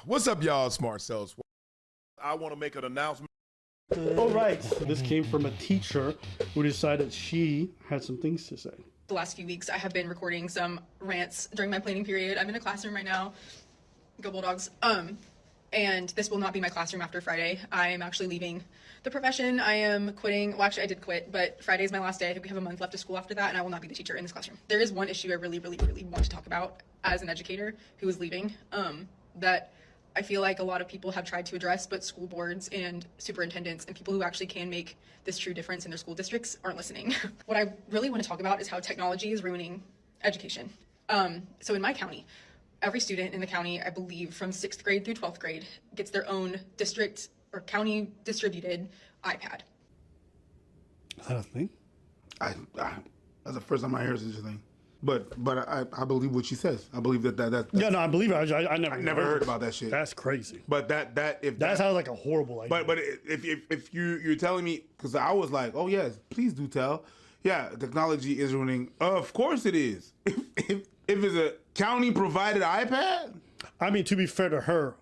What's up, y'all, smart cells? I want to make an announcement. All right, this came from a teacher who decided she had some things to say. The last few weeks, I have been recording some rants during my planning period. I'm in a classroom right now. Go Bulldogs. And this will not be my classroom after Friday. I am actually leaving the profession. I am quitting. Well, actually, I did quit, but Friday is my last day. I think we have a month left of school after that, and I will not be the teacher in this classroom. There is one issue I really want to talk about as an educator who is leaving, that I feel like a lot of people have tried to address, but school boards and superintendents and people who actually can make this true difference in their school districts aren't listening. What I really want to talk about is how technology is ruining education. So in my county, every student in the county, I believe from 6th grade through 12th grade, gets their own district or county distributed iPad. Is that a thing? That's the first time I hear such a thing. But I believe what she says. I believe that. Yeah, no, I believe it. I never heard about that shit. That's crazy. But that sounds like a horrible idea. But if you're telling me, because I was like, oh yes, please do tell. Yeah, technology is ruining. Of course it is. If it's a county provided iPad. I mean, to be fair to her,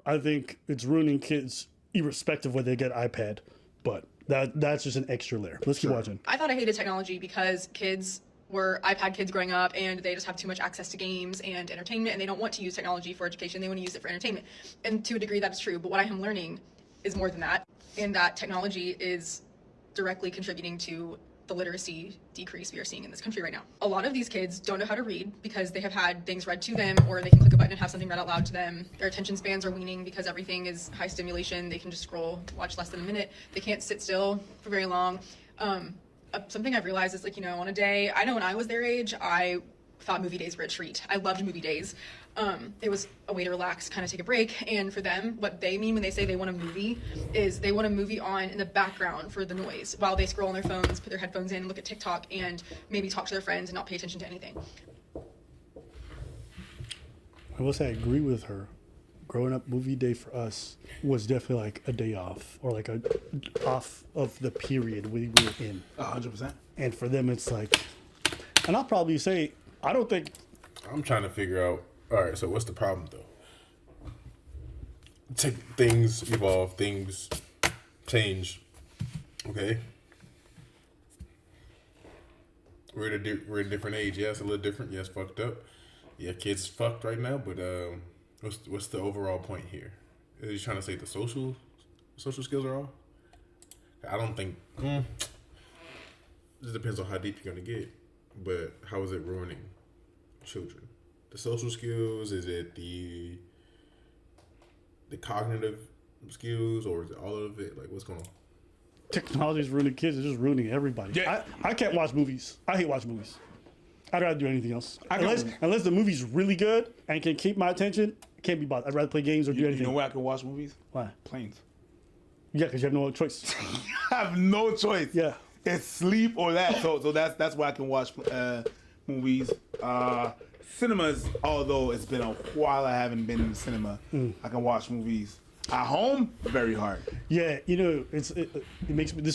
I think it's ruining kids irrespective whether they get iPad. But that's just an extra layer. Let's keep watching. I thought I hated technology because kids were iPad kids growing up and they just have too much access to games and entertainment and they don't want to use technology for education. They want to use it for entertainment. And to a degree that's true, but what I am learning is more than that, in that technology is directly contributing to the literacy decrease we are seeing in this country right now. A lot of these kids don't know how to read because they have had things read to them, or they can click a button and have something read out loud to them. Their attention spans are waning because everything is high stimulation. They can just scroll, watch less than a minute. They can't sit still for very long. Something I've realized is, like, you know, on a day, I know when I was their age, I thought movie days were a treat. I loved movie days. It was a way to relax, kind of take a break. And for them, what they mean when they say they want a movie is they want a movie on in the background for the noise while they scroll on their phones, put their headphones in, look at TikTok, and maybe talk to their friends and not pay attention to anything. I will say I agree with her. Growing up, movie day for us was definitely like a day off, or like a off of the period we were in. 100%. And for them, it's like, and I'll probably say, I don't think. I'm trying to figure out. All right, so what's the problem though? Things evolve, things change. Okay, we're at a different age. Yeah, it's a little different. Yes, fucked up. Yeah, kids fucked right now. But what's the overall point here? Are you trying to say the social skills are off? I don't think. It depends on how deep you're gonna get. But how is it ruining children? The social skills? Is it the cognitive skills, or is it all of it? Like, what's going on? Technology is ruining kids. It's just ruining everybody. Yeah. I can't watch movies. I hate watching movies. I'd rather do anything else. Unless the movie's really good and can keep my attention, I can't be bothered. I'd rather play games or do anything. You know where I can watch movies? Why? Planes. Yeah, because you have no other choice. I have no choice. Yeah. It's sleep or that. So that's why I can watch movies. Cinemas, although it's been a while I haven't been in the cinema, I can watch movies. At home, very hard. Yeah, you know, this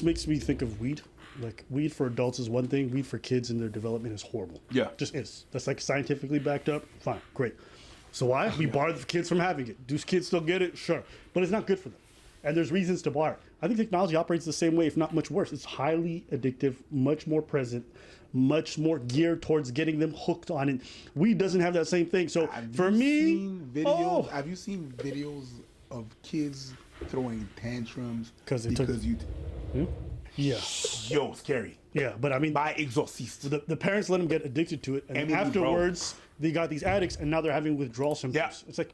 makes me think of weed. Like, weed for adults is one thing. Weed for kids and their development is horrible. Yeah. Just is. That's like scientifically backed up. Fine, great. So why? We bar the kids from having it. Do kids still get it? Sure. But it's not good for them. And there's reasons to bar it. I think technology operates the same way, if not much worse. It's highly addictive, much more present, much more geared towards getting them hooked on it. Weed doesn't have that same thing. So Have for you me, seen videos, have you seen videos of kids throwing tantrums because you? Yeah. Yo, scary. Yeah, but I mean, By Exorcist. the parents let them get addicted to it, and Emily, afterwards they got these addicts, and now they're having withdrawal symptoms. Yeah. It's like,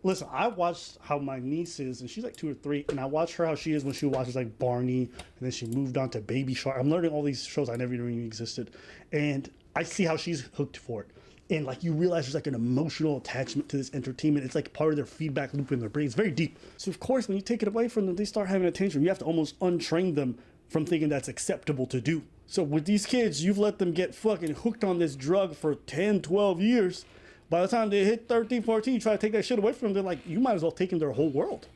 listen, I watched how my niece is, and she's like 2 or 3, and I watched her how she is when she watches like Barney, and then she moved on to Baby Shark. I'm learning all these shows I never even knew existed, and I see how she's hooked for it. And like, you realize there's like an emotional attachment to this entertainment. It's like part of their feedback loop in their brain. It's very deep. So of course, when you take it away from them, they start having a tantrum. You have to almost untrain them from thinking that's acceptable to do. So with these kids, you've let them get fucking hooked on this drug for 10, 12 years. By the time they hit 13, 14, you try to take that shit away from them, they're like, you might as well take in their whole world.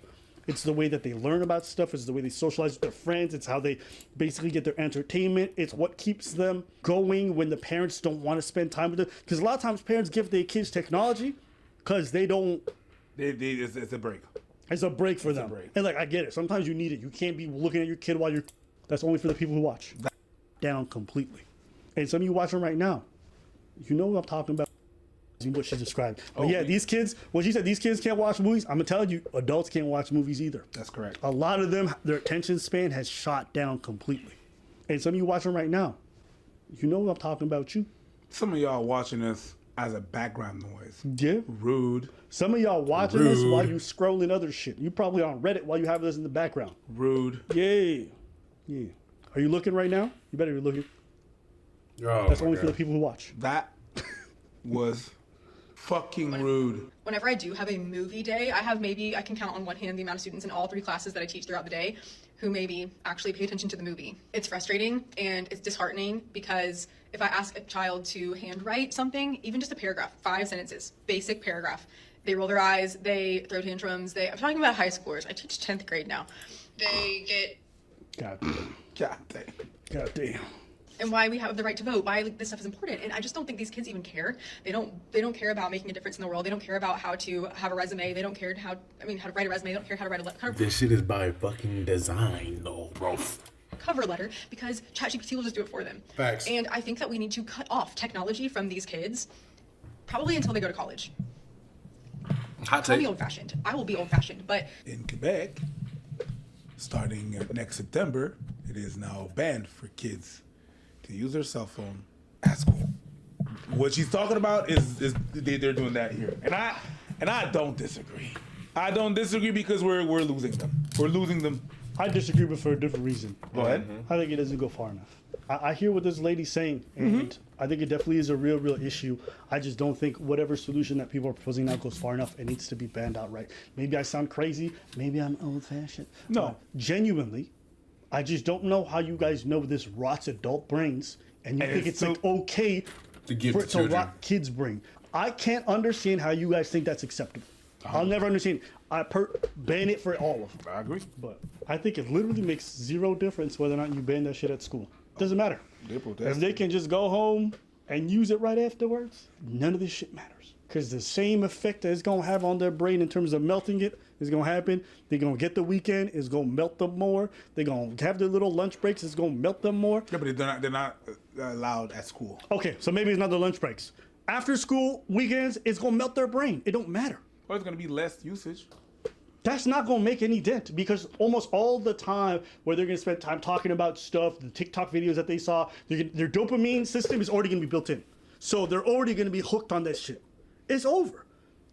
It's the way that they learn about stuff. It's the way they socialize with their friends. It's how they basically get their entertainment. It's what keeps them going when the parents don't want to spend time with them. Because a lot of times parents give their kids technology because they don't It's a break. It's a break for them. break. And like, I get it. Sometimes you need it. You can't be looking at your kid while you're. That's only for the people who watch. Down completely. And some of you watching right now, you know what I'm talking about. What she described. But yeah, these kids, when she said these kids can't watch movies, I'm telling you, adults can't watch movies either. That's correct. A lot of them, their attention span has shot down completely. And some of you watching right now, you know what I'm talking about you. Some of y'all watching this as a background noise. Yeah. Rude. Some of y'all watching this while you scrolling other shit. You probably on Reddit while you have this in the background. Rude. Yeah. Yeah. Are you looking right now? You better be looking. Oh, That's only for the people who watch. That was fucking rude. Whenever I do have a movie day, I can count on one hand the amount of students in all 3 classes that I teach throughout the day who maybe actually pay attention to the movie. It's frustrating and it's disheartening because if I ask a child to handwrite something, even just a paragraph, 5 sentences, basic paragraph, they roll their eyes, they throw tantrums. I'm talking about high schoolers. I teach 10th grade now. They get... God damn. God damn. God damn. And why we have the right to vote, why this stuff is important. And I just don't think these kids even care. They don't care about making a difference in the world. They don't care about how to have a resume. They don't care how to write a resume. They don't care how to write a letter. This shit is by fucking design, though, bro. Cover letter because ChatGPT will just do it for them. Facts. And I think that we need to cut off technology from these kids, probably until they go to college. Hot I'll take. be old-fashioned. I will be old-fashioned, but In Quebec, starting next September, it is now banned for kids to use their cell phone at school. What she's talking about is they're doing that here, and I don't disagree. I don't disagree because we're losing them. We're losing them. I disagree, but for a different reason. Go ahead. I think it doesn't go far enough. I hear what this lady's saying, and I think it definitely is a real issue. I just don't think whatever solution that people are proposing now goes far enough. It needs to be banned outright. Maybe I sound crazy. Maybe I'm old-fashioned. No. Genuinely, I just don't know how you guys know this rots adult brains, and you think it's like okay To give for to it to children. rot kids' brain. I can't understand how you guys think that's acceptable. I'll never understand. Ban it for all of them. I agree. But I think it literally makes zero difference whether or not you ban that shit at school. Doesn't matter. They protest. If they can just go home and use it right afterwards, none of this shit matters. Because the same effect that it's going to have on their brain in terms of melting it is going to happen. They're going to get the weekend. It's going to melt them more. They're going to have their little lunch breaks. It's going to melt them more. Yeah, but they're not allowed at school. Okay, so maybe it's not the lunch breaks. After school, weekends, it's going to melt their brain. It don't matter. Or it's gonna be less usage. That's not going to make any dent because almost all the time where they're going to spend time talking about stuff, the TikTok videos that they saw, their dopamine system is already going to be built in. So they're already going to be hooked on that shit. It's over.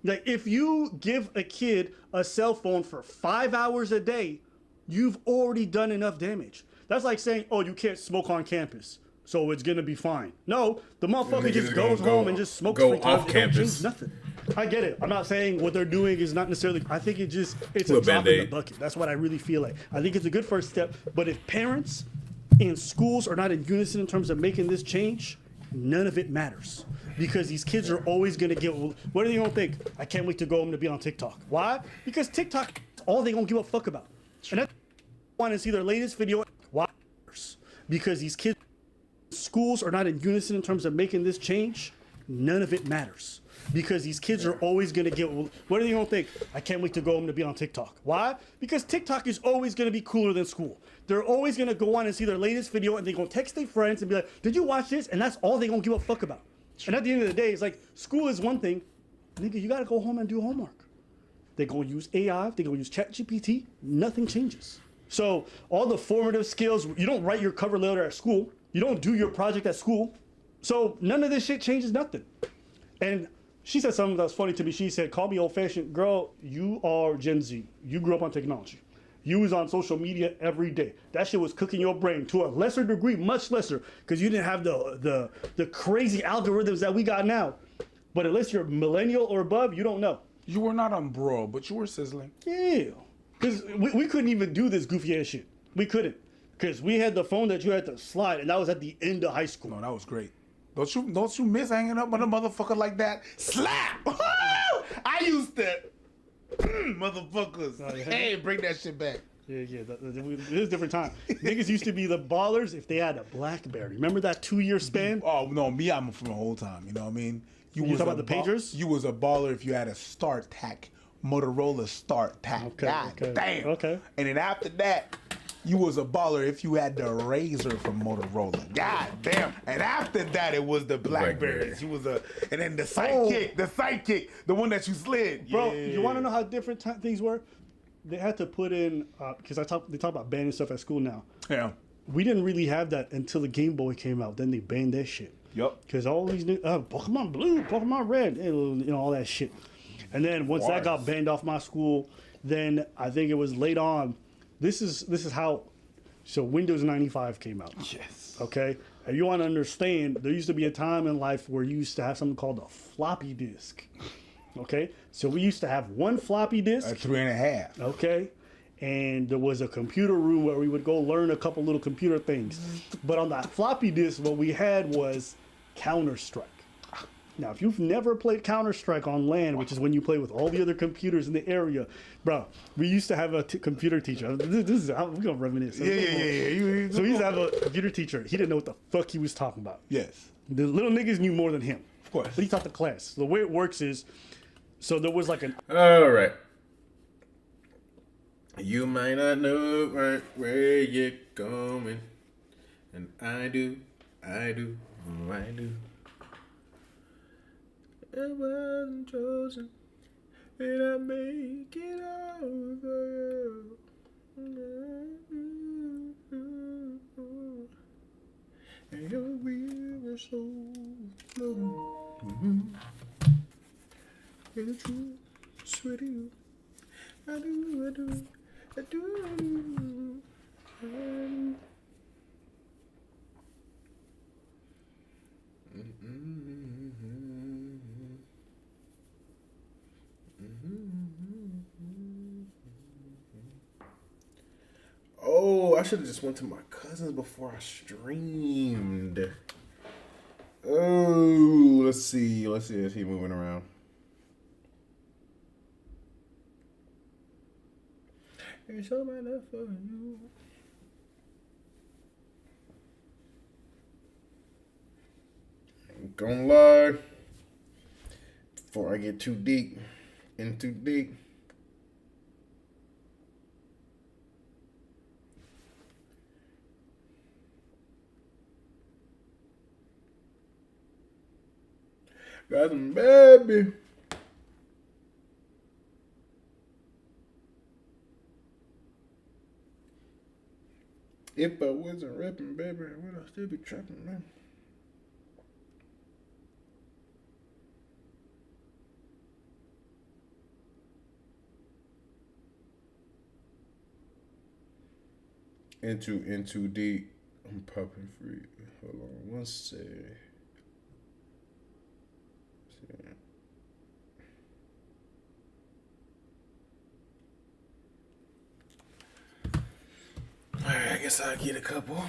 Like if you give a kid a cell phone for 5 hours a day, you've already done enough damage. That's like saying, oh, you can't smoke on campus, so it's going to be fine. No, the motherfucker nigga just just goes gonna home and just smokes go 3 times. off It don't change campus. nothing. I get it. I'm not saying what they're doing is not necessarily. I think it's a Little drop in the Band-Aid. bucket. That's what I really feel like. I think it's a good first step. But if parents in schools are not in unison in terms of making this change, none of it matters. Because these kids are always going to get. What are they going to think? I can't wait to go home to be on TikTok. Why? Because TikTok is all they going to give a fuck about. And that's want to see their latest video. Why? Because these kids, schools are not in unison in terms of making this change, none of it matters. Because these kids are always going to get. What are they going to think? I can't wait to go home to be on TikTok. Why? Because TikTok is always going to be cooler than school. They're always going to go on and see their latest video and they're going to text their friends and be like, did you watch this? And that's all they're going to give a fuck about. And at the end of the day, it's like, school is one thing. Nigga, you got to go home and do homework. They're going to use AI. They're going to use ChatGPT. Nothing changes. So all the formative skills, you don't write your cover letter at school. You don't do your project at school. So none of this shit changes nothing. And she said something that was funny to me. She said, call me old-fashioned. Girl, you are Gen Z. You grew up on technology. You was on social media every day. That shit was cooking your brain to a lesser degree, much lesser, because you didn't have the crazy algorithms that we got now. But unless you're millennial or above, you don't know. You were not on bro, but you were sizzling. Yeah. Because we couldn't even do this goofy ass shit. We couldn't. Because we had the phone that you had to slide, and that was at the end of high school. No, that was great. Don't you miss hanging up on a motherfucker like that? Slap! I used to. Motherfuckers. Oh, yeah. Hey, bring that shit back. Yeah. It was a different time. Niggas used to be the ballers if they had a BlackBerry. Remember that 2-year span? Oh, no, me, I'm from the whole time. You know what I mean? You talking about the pagers? You was a baller if you had a StarTAC Motorola Start Tap. Okay, God okay, damn. okay. And then after that, you was a baller if you had the Razor from Motorola. God damn. And after that, it was the Blackberries. You was and then the sidekick, the one that you slid. Bro, Yeah. you want to know how different things were? They had to put in because they talk about banning stuff at school now. Yeah. We didn't really have that until the Game Boy came out. Then they banned that shit. Yup. Because all these new Pokemon Blue, Pokemon Red, all that shit. And then once that got banned off my school, then I think it was late on. This is how. So Windows 95 came out. Yes. Okay. And you want to understand, there used to be a time in life where you used to have something called a floppy disk. Okay. So we used to have one floppy disk. A 3.5. Okay. And there was a computer room where we would go learn a couple little computer things. But on that floppy disk, what we had was Counter-Strike. Now, if you've never played Counter-Strike on LAN, which is when you play with all the other computers in the area, bro, we used to have a computer teacher. This is we're gonna reminisce. Yeah. So we used to have a computer teacher. He didn't know what the fuck he was talking about. Yes. The little niggas knew more than him. Of course. But he taught the class. The way it works is, so there was like an All right. You might not know right where you're going, and I do. It wasn't chosen, and I make it over you. And your wheel so low. And the truth, swear to you, I do. Oh, I should have just went to my cousins before I streamed. Oh, let's see if he's moving around. It's all my love for you. Ain't gonna lie. Before I get too deep. Got some baby. If I wasn't rapping, baby, would I still be trapping, man? Into deep. I'm popping free. Hold on one sec. Alright, I guess I'll get a couple.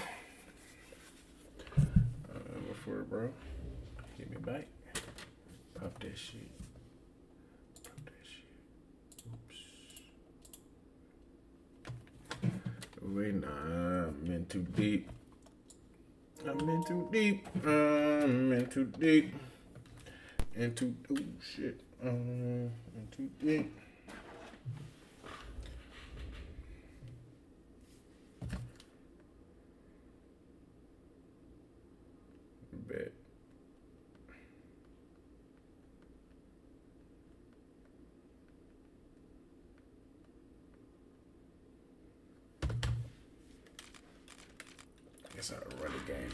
Before, bro. Give me back. Pop that shit. Oops. Wait, nah, I'm in too deep. Into, oh shit. In too deep. Bet. Guess I'll run the game.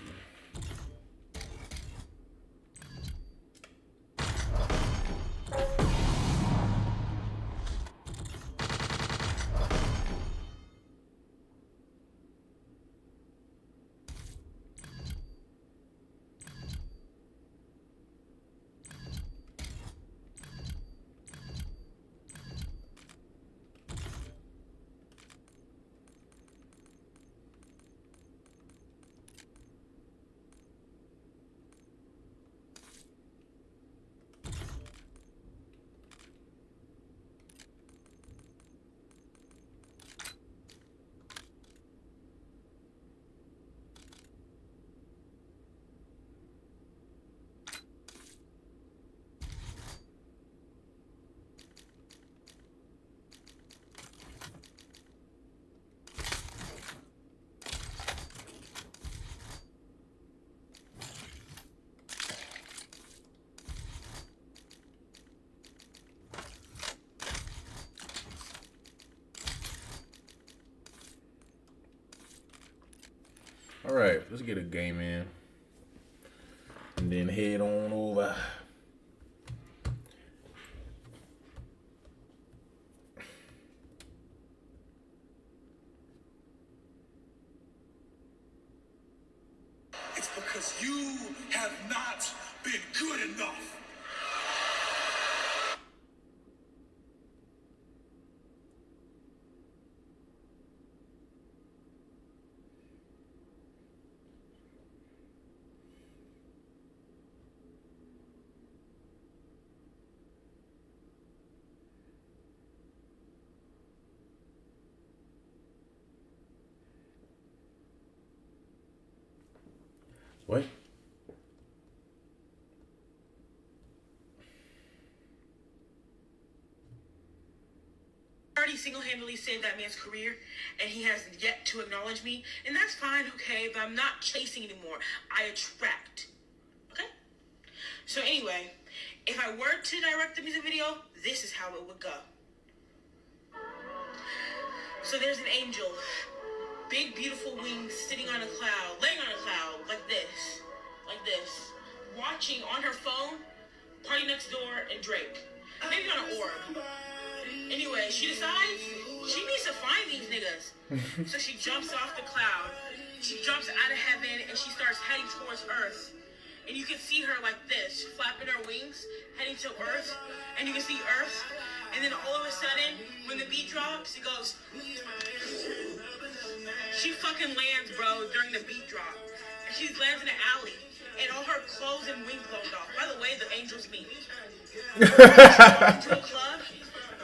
All right, let's get a game in, and then head on over. It's because you have not been good enough. What? Already single-handedly saved that man's career, and he has yet to acknowledge me, and that's fine, okay, but I'm not chasing anymore. I attract, okay? So anyway, if I were to direct the music video, this is how it would go. So there's an angel, big beautiful wings, sitting on a cloud, laying on a cloud, like this, watching on her phone, Party Next Door and Drake, maybe on an orb. Anyway, she decides she needs to find these niggas. So she jumps off the cloud. She jumps out of heaven and she starts heading towards Earth. And you can see her like this, flapping her wings, heading to Earth. And you can see Earth. And then all of a sudden, when the beat drops, it goes. She fucking lands, bro, during the beat drop. And she lands in an alley. And all her clothes and wings blown off. By the way, the angels meet. She walks into a club.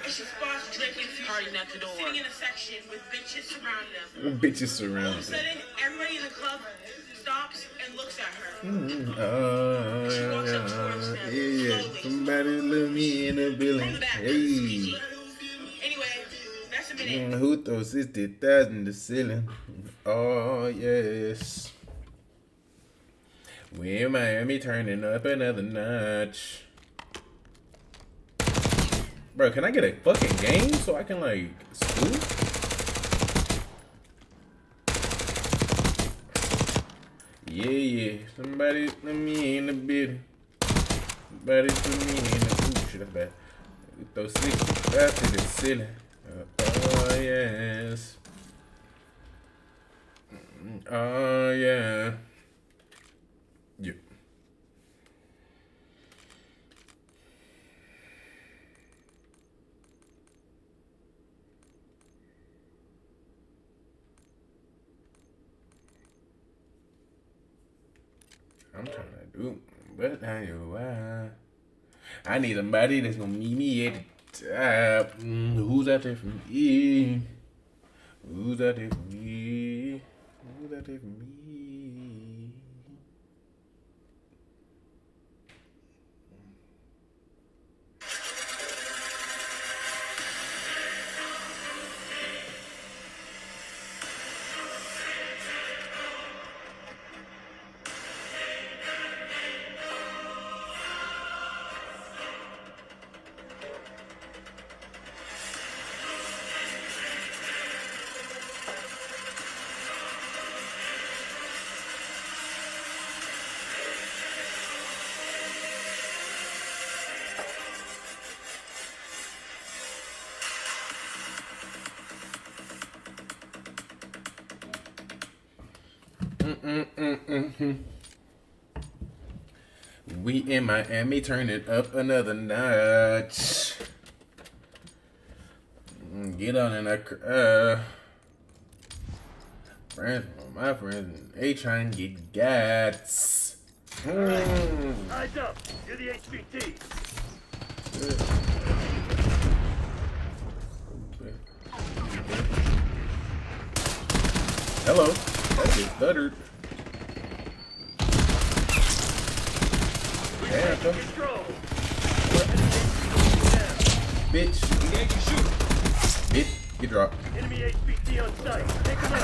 And she spots Drake and Future Party Next Door sitting in a section with bitches surrounding them. Bitches All of a surrounded. sudden, everybody in the club stops and looks at her. She Oh, walks up towards them yeah. slowly. Somebody let me in the From building. the back. Hey. Anyway, that's a minute. Who throws 60,000 to ceiling? Oh, yes. We in Miami turning up another notch. Bro, can I get a fucking game so I can, like, scoop? Yeah. Somebody let me in the building. Somebody put me in the... Ooh, shit, that's bad. We throw 65 to the ceiling. Oh, yes. Oh, yeah. Yeah. I'm trying to do, but I know why. I need somebody that's gonna meet me at the top. Who's out there for me? Who's out there for me? Who's out there for me? We in Miami, turn it up another notch. Get on in that friends, my friends, they trying to get gats. Eyes up, do the HVT. Hello, that just stuttered. Damn, come. Control. Bitch. Engage and shoot. Bitch, get dropped. Enemy HVT on site. Take a look.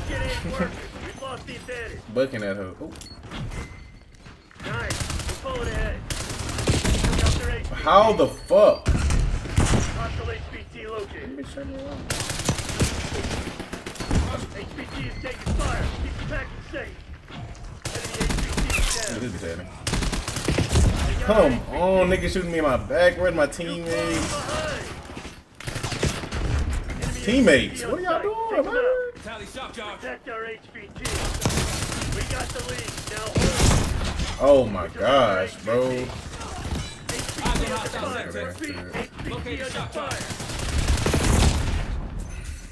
Get in working. We've lost the advantage. Bucking at her. Ooh. Nice. We're pulling ahead. Took out their HVT. How the fuck? Hostile HVT located. Bitch, turn me around. HVT is taking fire. Keep the package safe. Enemy HVT is down. Come on, nigga shooting me in my back. Where's my teammates? Teammates, what are y'all doing, man? Protect our HVT. We got the lead. Now hold. Oh my gosh, bro. HVT under fire. Repeat. HVT under fire.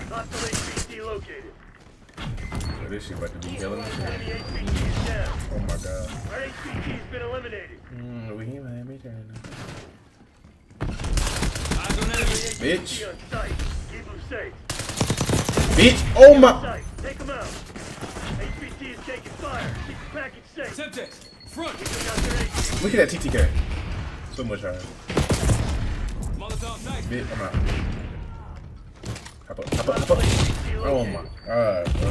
Hostile HVT located. Oh, this shit about to be killing me. Enemy HVT is down. Oh my god. Our HVT's been eliminated. Bitch. HVT on site. Keep them safe. Bitch. Oh my. Site. Take them out. HVT is taking fire. Keep the package safe. Semtex, front. We took out their HVT. Look at that TTK. So much higher. Molotov knife. Bitch, I'm out. Hop up, hop up, hop up. Oh my god, bro.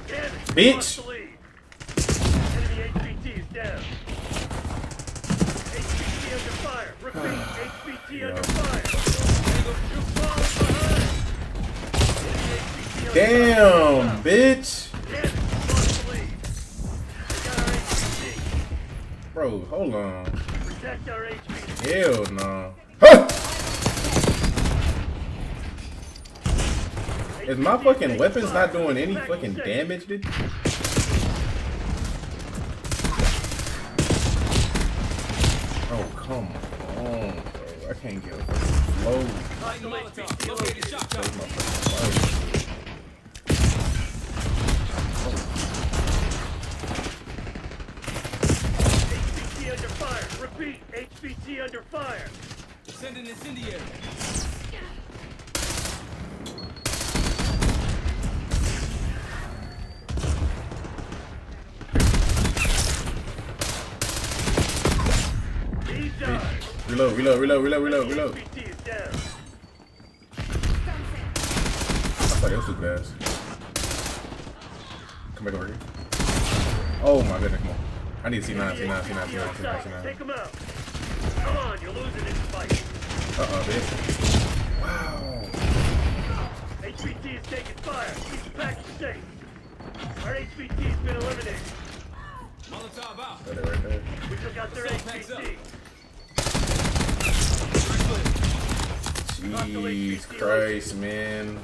Damn it. Bitch. Lost the lead. Enemy HVT is down. HVT under fire. Repeat. HVT under fire. You're falling behind. Enemy HVT under Damn, bitch. Damn it. Lost the lead. We got our HVT. Bro, hold on. Protect our HVT. Hell no. Huh! Is my fucking weapons not doing any fucking damage, dude? Oh, come on, bro. I can't get a fucking flow. Hostile HVT located. That's my fucking life. HVT under fire. Repeat. HVT under fire. Send an incendiary. He's done. Reload, reload, reload, reload, reload, reload. HVT is down. I thought it was stupid ass. Come back over here. Oh my goodness, come on. I need C9, C9, C9, C9, C9, C9. Take him out. Come on, you're losing this fight. Uh-oh, bitch. Wow. HVT is taking fire. Keep the package safe. Our HVT's been eliminated. Molotov out. Got it right there. We took out their HVT. Jeez Christ, man.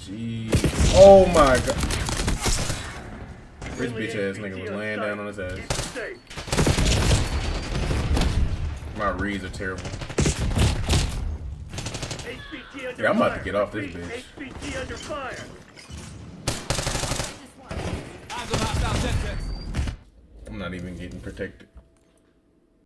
Jeez. Oh my god. This bitch ass nigga was laying down on his ass. Keep them safe. My reads are terrible. HVT under Yeah, I'm about fire. to get off this Repeat, bitch. HVT under fire. Eyes on hostile Semtex. I'm not even getting protected.